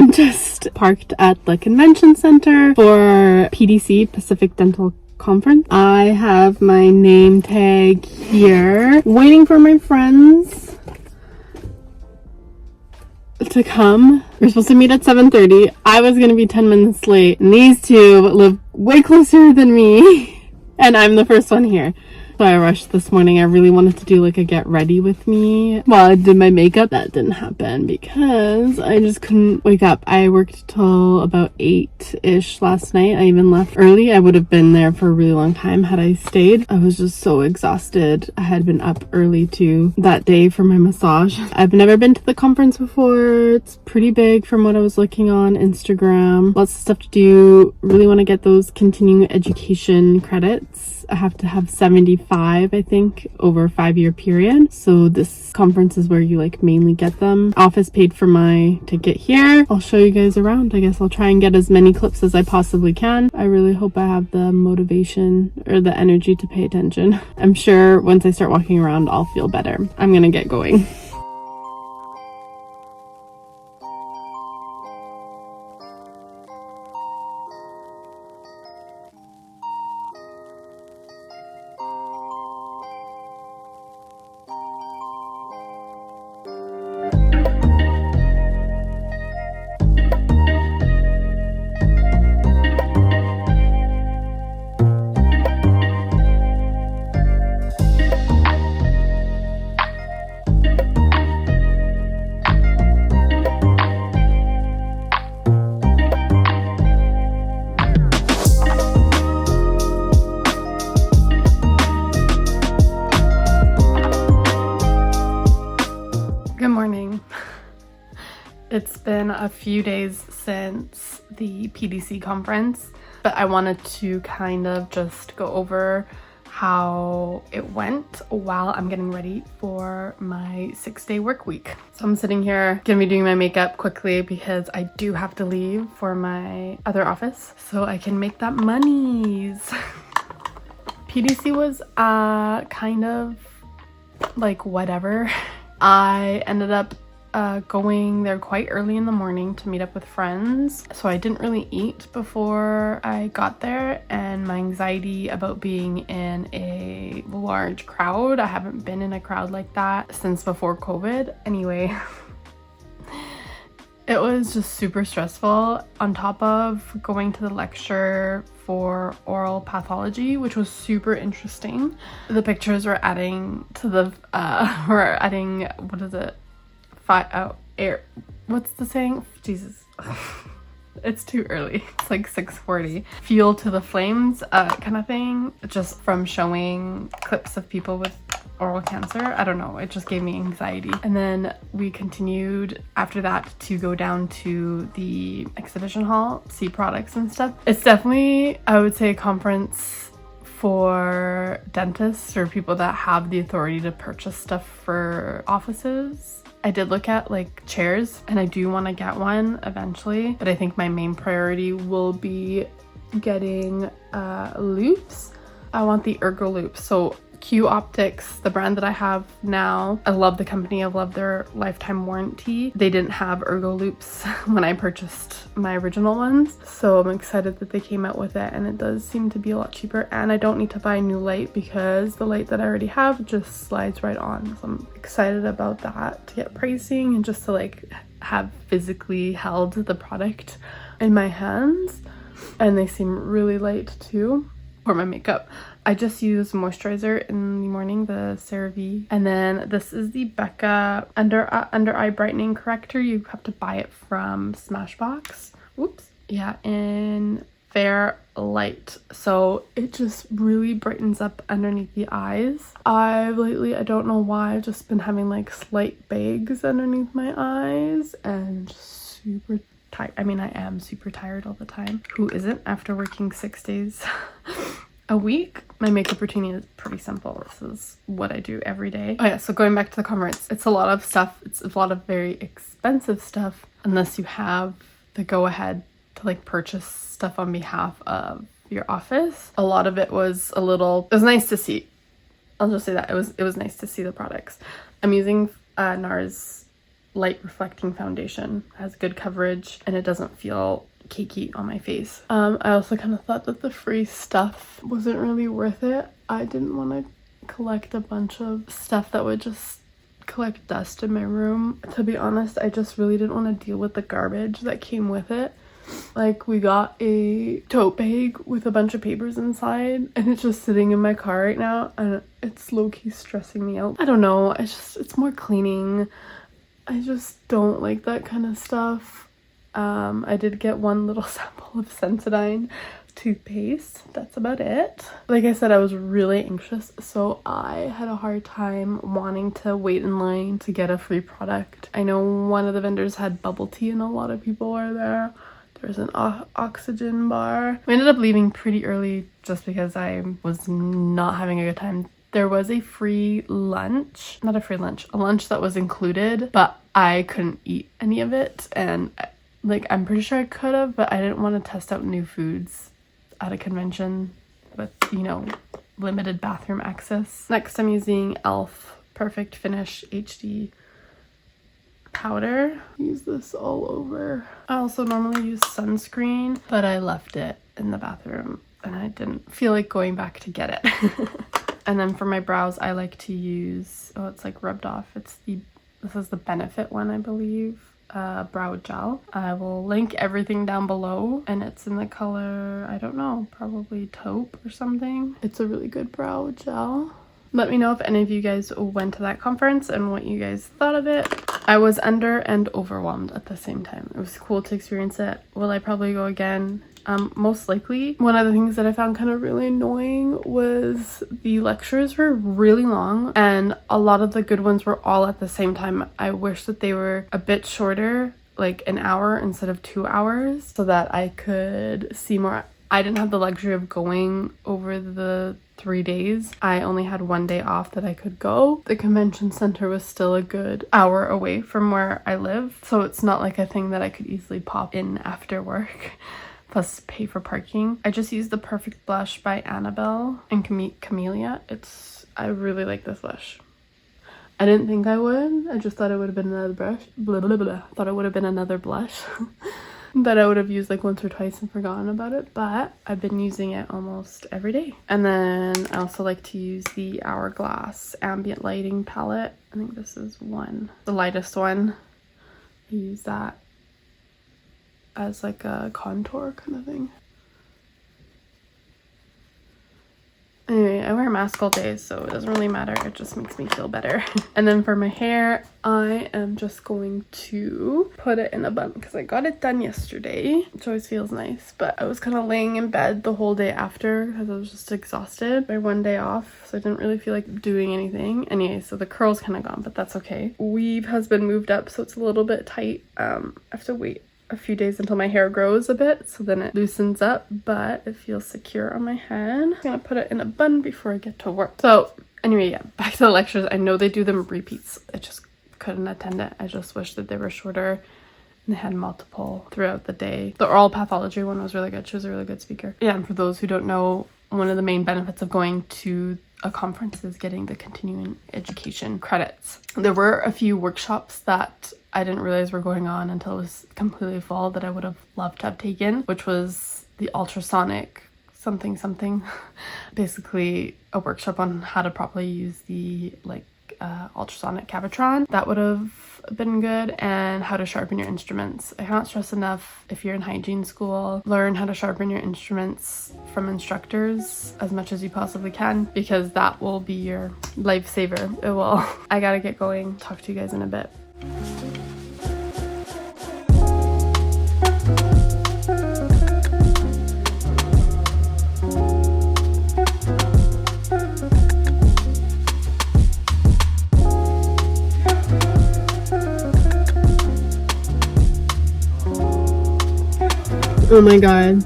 I'm just parked at the convention center for PDC, Pacific Dental Conference. I have my name tag here, waiting for my friends to come. We're supposed to meet at 7:30. I was gonna be 10 minutes late, and these two live way closer than me, and I'm the first one here. So I rushed this morning. I really wanted to do like a get ready with me while I did my makeup. That didn't happen because I just couldn't wake up. I worked till about 8-ish last night. I even left early. I would have been there for a really long time had I stayed. I was just so exhausted. I had been up early too that day for my massage. I've never been to the conference before. It's pretty big from what I was looking on Instagram. Lots of stuff to do. Really want to get those continuing education credits. I have to have 75, I think, over a 5-year period. So this conference is where you like mainly get them. Office paid for my ticket here. I'll show you guys around. I guess I'll try and get as many clips as I possibly can. I really hope I have the motivation or the energy to pay attention. I'm sure once I start walking around, I'll feel better. I'm gonna get going. Good morning. It's been a few days since the PDC conference, but I wanted to kind of just go over how it went while I'm getting ready for my 6-day work week. So I'm sitting here, gonna be doing my makeup quickly because I do have to leave for my other office so I can make that monies. PDC was kind of like whatever. I ended up going there quite early in the morning to meet up with friends, so I didn't really eat before I got there, and my anxiety about being in a large crowd, I haven't been in a crowd like that since before COVID. Anyway, it was just super stressful on top of going to the lecture for oral pathology, which was super interesting. The pictures were adding to the what is it, air, what's the saying, Jesus, it's too early, it's like 6:40, fuel to the flames kind of thing, just from showing clips of people with oral cancer. I don't know, it just gave me anxiety. And then we continued after that to go down to the exhibition hall, see products and stuff. It's definitely, I would say, a conference for dentists or people that have the authority to purchase stuff for offices. I did look at like chairs, and I do want to get one eventually, but I think my main priority will be getting loops. I want the ergo loops. So Q Optics, the brand that I have now, I love the company, I love their lifetime warranty. They didn't have ergo loops when I purchased my original ones, so I'm excited that they came out with it, and it does seem to be a lot cheaper, and I don't need to buy a new light because the light that I already have just slides right on. So I'm excited about that, to get pricing and just to like have physically held the product in my hands. And they seem really light too. For my makeup, I just use moisturizer in the morning, the CeraVe, and then this is the Becca under eye brightening corrector. You have to buy it from Smashbox. Whoops. Yeah, in Fair Light. So it just really brightens up underneath the eyes. I don't know why, I've just been having like slight bags underneath my eyes and super tired. I mean, I am super tired all the time. Who isn't after working 6 days a week? My makeup routine is pretty simple. This is what I do every day. Oh yeah, so going back to the conference, it's a lot of stuff. It's a lot of very expensive stuff unless you have the go ahead to like purchase stuff on behalf of your office. A lot of it was it was nice to see. I'll just say that it was nice to see the products. I'm using NARS light reflecting foundation. It has good coverage and it doesn't feel cakey on my face. I also kind of thought that the free stuff wasn't really worth it. I didn't want to collect a bunch of stuff that would just collect dust in my room. To be honest, I just really didn't want to deal with the garbage that came with it. Like, we got a tote bag with a bunch of papers inside and it's just sitting in my car right now and it's low-key stressing me out. I don't know, it's more cleaning. I just don't like that kind of stuff. I did get one little sample of Sensodyne toothpaste. That's about it. Like I said, I was really anxious, so I had a hard time wanting to wait in line to get a free product. I know one of the vendors had bubble tea and a lot of people were there. There's an oxygen bar. We ended up leaving pretty early just because I was not having a good time. There was a free lunch, not a free lunch, a lunch that was included, but I couldn't eat any of it. And like, I'm pretty sure I could have, but I didn't want to test out new foods at a convention with, you know, limited bathroom access. Next, I'm using e.l.f. Perfect Finish HD powder. Use this all over. I also normally use sunscreen, but I left it in the bathroom and I didn't feel like going back to get it. And then for my brows, I like to use, oh, it's like rubbed off. This is the Benefit one, I believe. Brow gel. I will link everything down below and it's in the color, I don't know, probably taupe or something. It's a really good brow gel. Let me know if any of you guys went to that conference and what you guys thought of it. I was under and overwhelmed at the same time. It was cool to experience it. Will I probably go again? Most likely. One of the things that I found kind of really annoying was the lectures were really long and a lot of the good ones were all at the same time. I wish that they were a bit shorter, like an hour instead of 2 hours, so that I could see more. I didn't have the luxury of going over the 3 days. I only had 1 day off that I could go. The convention center was still a good hour away from where I live, so it's not like a thing that I could easily pop in after work plus pay for parking. I just used the Perfect Blush by Annabelle and Camellia. I really like this blush. I didn't think I would. I just thought it would have been another brush. Blah, blah, blah. Thought it would have been another blush that I would have used like once or twice and forgotten about it, but I've been using it almost every day. And then I also like to use the Hourglass Ambient Lighting palette. I think this is the lightest one. I use that as like a contour kind of thing. Anyway, I wear a mask all day, so it doesn't really matter. It just makes me feel better. And then for my hair, I am just going to put it in a bun because I got it done yesterday, which always feels nice. But I was kind of laying in bed the whole day after because I was just exhausted. My 1 day off, so I didn't really feel like doing anything. Anyway, so the curl's kind of gone, but that's okay. Weave has been moved up, so it's a little bit tight. I have to wait a few days until my hair grows a bit, so then it loosens up, but it feels secure on my head. I'm gonna put it in a bun before I get to work. So anyway, yeah, back to the lectures. I know they do them repeats. I just couldn't attend it. I just wish that they were shorter and they had multiple throughout the day. The oral pathology one was really good. She was a really good speaker. Yeah, and for those who don't know, one of the main benefits of going to a conference is getting the continuing education credits. There were a few workshops that I didn't realize were going on until it was completely full that I would have loved to have taken, which was the ultrasonic something. Basically a workshop on how to properly use the ultrasonic Cavitron. That would have been good, and how to sharpen your instruments. I cannot stress enough, if you're in hygiene school, learn how to sharpen your instruments from instructors as much as you possibly can, because that will be your lifesaver. It will. I gotta get going. Talk to you guys in a bit. Oh my god.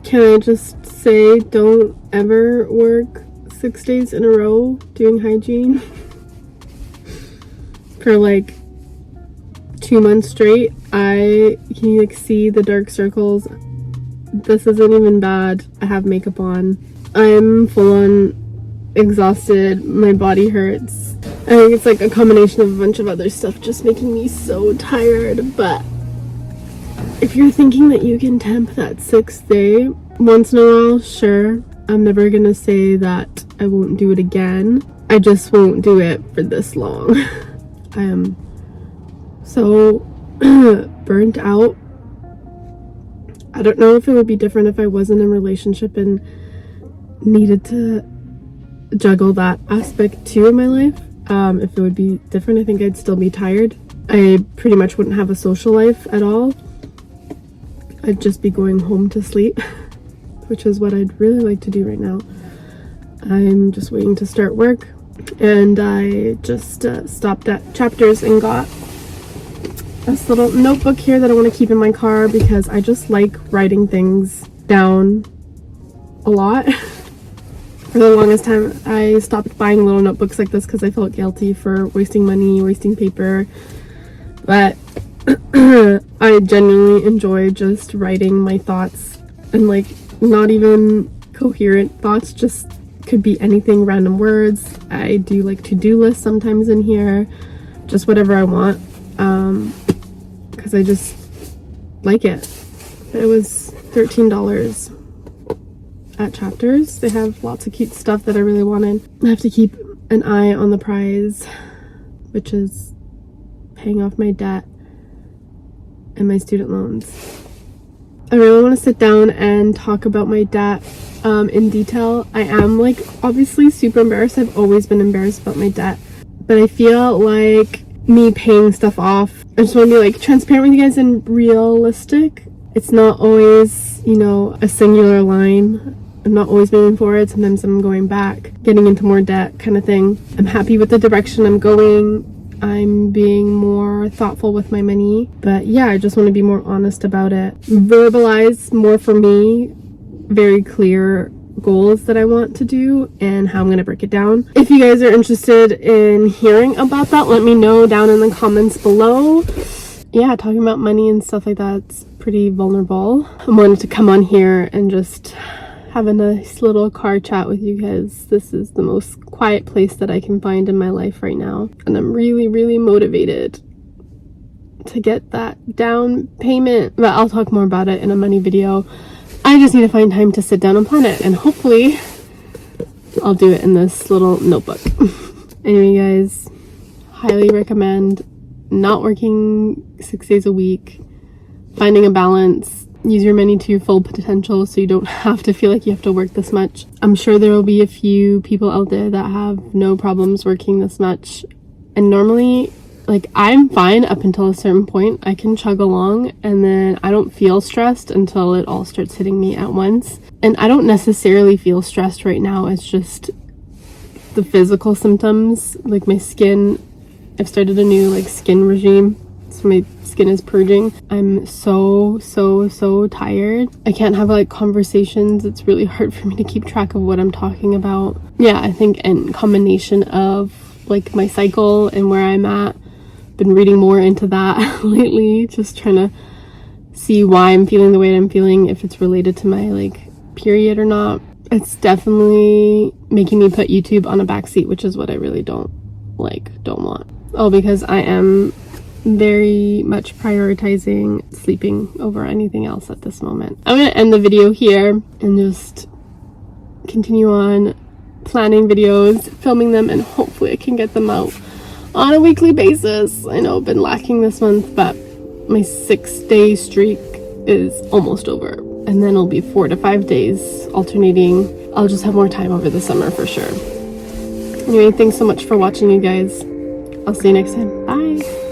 Can I just say, don't ever work 6 days in a row doing hygiene for like 2 months straight. Can you like see the dark circles? This isn't even bad. I have makeup on. I'm full on exhausted, my body hurts. I think it's like a combination of a bunch of other stuff just making me so tired. But if you're thinking that you can temp that 6th day once in a while, sure. I'm never gonna say that I won't do it again. I just won't do it for this long. I am so burnt out. I don't know if it would be different if I wasn't in a relationship and needed to juggle that aspect too in my life. If it would be different, I think I'd still be tired. I pretty much wouldn't have a social life at all. I'd just be going home to sleep, which is what I'd really like to do right now. I'm just waiting to start work, and I just stopped at Chapters and got this little notebook here that I want to keep in my car because I just like writing things down a lot. For the longest time, I stopped buying little notebooks like this because I felt guilty for wasting money, wasting paper. But I genuinely enjoy just writing my thoughts, and like not even coherent thoughts, just could be anything, random words. I do like to-do lists sometimes in here, just whatever I want, because I just like it. It was $13 at Chapters. They have lots of cute stuff that I really wanted. I have to keep an eye on the prize, which is paying off my debt and my student loans. I really want to sit down and talk about my debt in detail. I am like obviously super embarrassed. I've always been embarrassed about my debt, but I feel like me paying stuff off, I just want to be like transparent with you guys and realistic. It's not always, you know, a singular line. I'm not always moving forward. Sometimes I'm going back, getting into more debt kind of thing. I'm happy with the direction I'm going. I'm being more thoughtful with my money. But yeah, I just want to be more honest about it. Verbalize more for me, very clear goals that I want to do and how I'm going to break it down. If you guys are interested in hearing about that, let me know down in the comments below. Yeah, talking about money and stuff like that's pretty vulnerable. I wanted to come on here and just have a nice little car chat with you guys. This is the most quiet place that I can find in my life right now, and I'm really, really motivated to get that down payment, but I'll talk more about it in a money video. I just need to find time to sit down and plan it, and hopefully I'll do it in this little notebook. Anyway guys, highly recommend not working 6 days a week, finding a balance. Use your money to your full potential so you don't have to feel like you have to work this much. I'm sure there will be a few people out there that have no problems working this much, and normally like I'm fine up until a certain point. I can chug along and then I don't feel stressed until it all starts hitting me at once. And I don't necessarily feel stressed right now. It's just the physical symptoms, like my skin. I've started a new like skin regime, so my skin is purging. I'm so tired. I can't have like conversations. It's really hard for me to keep track of what I'm talking about. Yeah, I think in combination of like my cycle and where I'm at, been reading more into that lately, just trying to see why I'm feeling the way I'm feeling, if it's related to my like period or not. It's definitely making me put YouTube on a backseat, which is what I really don't want. Oh, because I am very much prioritizing sleeping over anything else at this moment. I'm gonna end the video here and just continue on planning videos, filming them, and hopefully I can get them out on a weekly basis. I know I've been lacking this month, but my 6-day streak is almost over, and then it'll be 4 to 5 days alternating. I'll just have more time over the summer for sure. Anyway, thanks so much for watching, you guys. I'll see you next time. Bye.